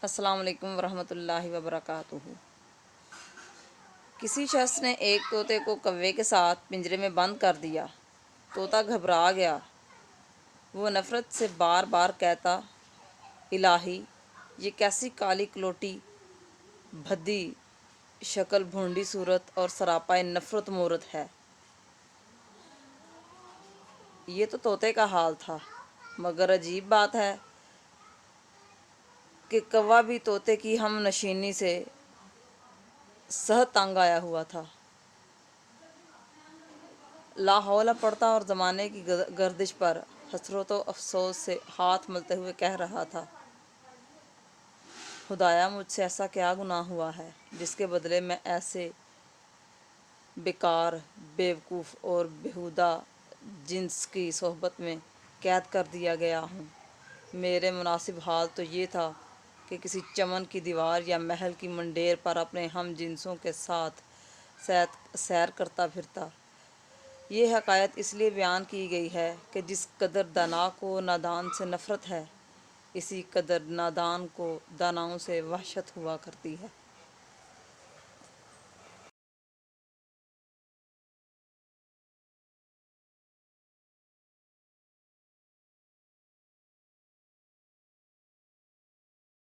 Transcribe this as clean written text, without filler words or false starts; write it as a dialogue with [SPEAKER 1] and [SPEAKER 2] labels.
[SPEAKER 1] السلام علیکم ورحمۃ اللہ وبرکاتہ۔ کسی شخص نے ایک طوطے کو کوے کے ساتھ پنجرے میں بند کر دیا۔ طوطا گھبرا گیا۔ وہ نفرت سے بار بار کہتا، الہی، یہ کیسی کالی کلوٹی، بھدی شکل، بھونڈی صورت اور سراپا نفرت مورت ہے۔ یہ تو طوطے کا حال تھا، مگر عجیب بات ہے کہ کوا بھی طوطے کی ہم نشینی سے سخت تنگ آیا ہوا تھا۔ لاحول پڑھتا اور زمانے کی گردش پر حسرت و افسوس سے ہاتھ ملتے ہوئے کہہ رہا تھا، خدایا، مجھ سے ایسا کیا گناہ ہوا ہے جس کے بدلے میں ایسے بیکار، بیوقوف اور بیہودہ جنس کی صحبت میں قید کر دیا گیا ہوں۔ میرے مناسب حال تو یہ تھا کہ کسی چمن کی دیوار یا محل کی منڈیر پر اپنے ہم جنسوں کے ساتھ سیر کرتا پھرتا۔ یہ حکایت اس لیے بیان کی گئی ہے کہ جس قدر دانا کو نادان سے نفرت ہے، اسی قدر نادان کو داناؤں سے وحشت ہوا کرتی ہے۔